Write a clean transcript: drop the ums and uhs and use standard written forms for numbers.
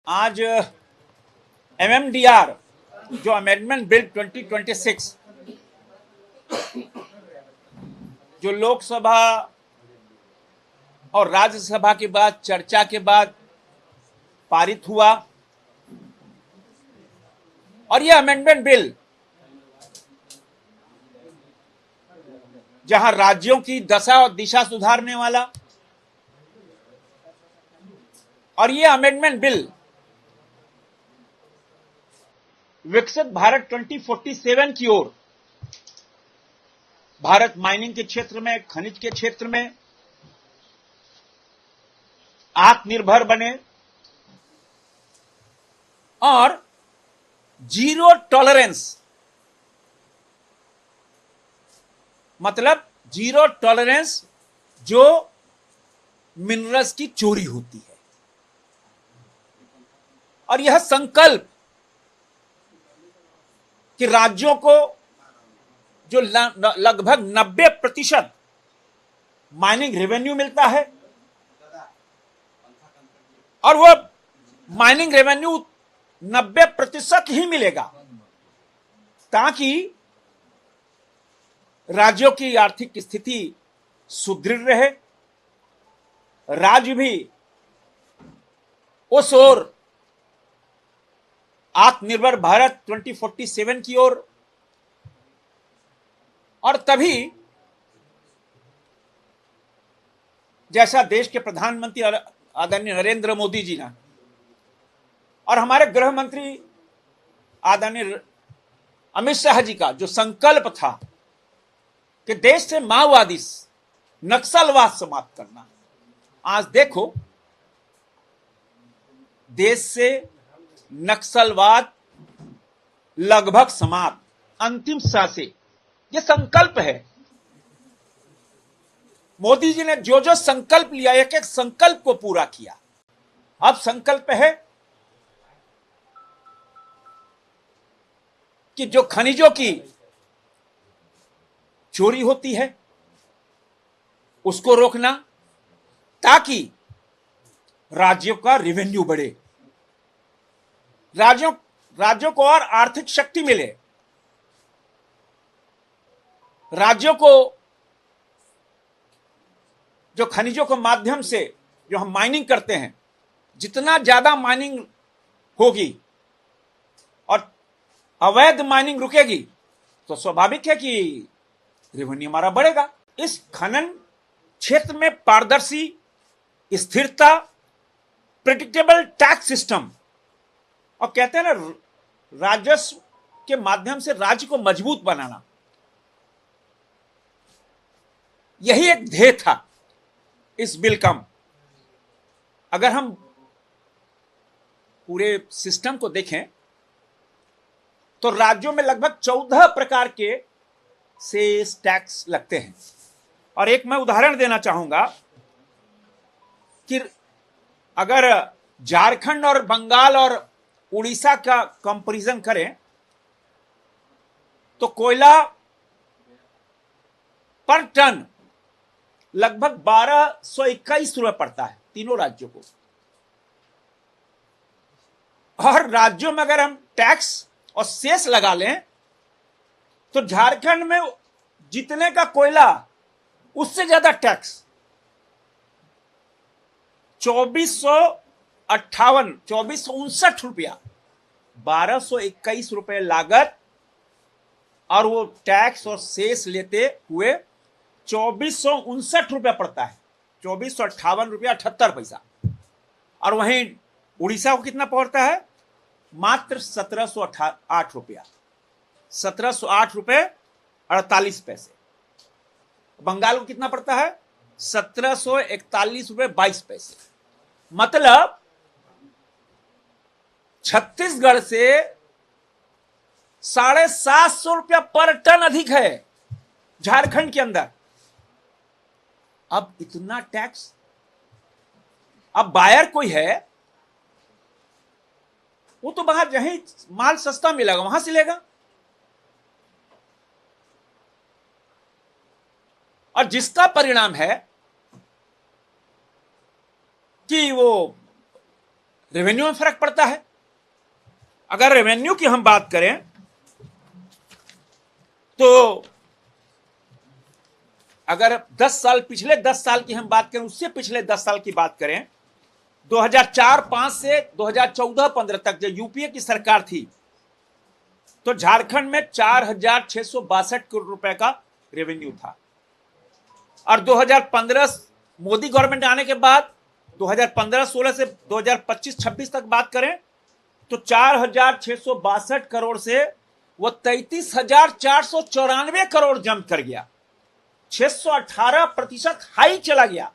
आज एमएमडीआर जो amendment bill 2026 जो लोकसभा और राज्यसभा के बाद चर्चा के बाद पारित हुआ और यह अमेंडमेंट बिल जहां राज्यों की दशा और दिशा सुधारने वाला और यह अमेंडमेंट बिल विकसित भारत 2047 की ओर भारत माइनिंग के क्षेत्र में, खनिज के क्षेत्र में आत्मनिर्भर बने और जीरो टॉलरेंस मतलब जीरो टॉलरेंस जो मिनरल्स की चोरी होती है। और यह संकल्प कि राज्यों को जो लगभग 90% माइनिंग रेवेन्यू मिलता है और वो माइनिंग रेवेन्यू 90% ही मिलेगा ताकि राज्यों की आर्थिक स्थिति सुदृढ़ रहे, राज्य भी उस ओर आत्मनिर्भर भारत 2047 की ओर। और तभी जैसा देश के प्रधानमंत्री आदरणीय नरेंद्र मोदी जी ने और हमारे गृह मंत्री आदरणीय अमित शाह जी का जो संकल्प था कि देश से माओवादी नक्सलवाद समाप्त करना, आज देखो देश से नक्सलवाद लगभग समाप्त, अंतिम सांस से यह संकल्प है। मोदी जी ने जो जो संकल्प लिया, एक एक संकल्प को पूरा किया। अब संकल्प है कि जो खनिजों की चोरी होती है उसको रोकना ताकि राज्यों का रेवेन्यू बढ़े, राज्यों को और आर्थिक शक्ति मिले, राज्यों को जो खनिजों के माध्यम से जो हम माइनिंग करते हैं, जितना ज्यादा माइनिंग होगी और अवैध माइनिंग रुकेगी तो स्वाभाविक है कि रेवेन्यू हमारा बढ़ेगा। इस खनन क्षेत्र में पारदर्शी, स्थिरता, प्रेडिक्टेबल टैक्स सिस्टम और कहते हैं ना राजस्व के माध्यम से राज्य को मजबूत बनाना, यही एक ध्येय था इस बिल का। अगर हम पूरे सिस्टम को देखें तो राज्यों में लगभग 14 प्रकार के सेस टैक्स लगते हैं। और एक मैं उदाहरण देना चाहूंगा कि अगर झारखंड और बंगाल और उड़ीसा का कंपैरिजन करें तो कोयला पर टन लगभग 1221 रुपए पड़ता है तीनों राज्यों को। और राज्यों में अगर हम टैक्स और सेस लगा लें तो झारखंड में जितने का कोयला उससे ज्यादा टैक्स 2459 रुपया, 1221 रुपए लागत और वो टैक्स और सेस लेते हुए 2459 रुपया पड़ता है, 2458 रुपया 78 पैसा। और वहीं उड़ीसा को कितना पड़ता है? मात्र 1708 रुपया, 1708 रुपये 48 पैसे। बंगाल को कितना पड़ता है? 1741 रुपये 22 पैसे। मतलब छत्तीसगढ़ से 750 रुपया पर टन अधिक है झारखंड के अंदर। अब इतना टैक्स, अब बायर कोई है वो तो बाहर जहीं माल सस्ता मिलेगा वहां से लेगा, और जिसका परिणाम है कि वो रेवेन्यू में फर्क पड़ता है। अगर रेवेन्यू की हम बात करें तो अगर 10 साल पिछले 10 साल की हम बात करें, उससे पिछले 10 साल की बात करें, 2004-5 से 2014-15 तक जब यूपीए की सरकार थी तो झारखंड में 4,662 करोड़ रुपए का रेवेन्यू था। और 2015 मोदी गवर्नमेंट आने के बाद 2015-16 से 2025-26 तक बात करें तो 4,662 करोड़ से वो 33,494 करोड़ जंप कर गया, 618% हाई चला गया।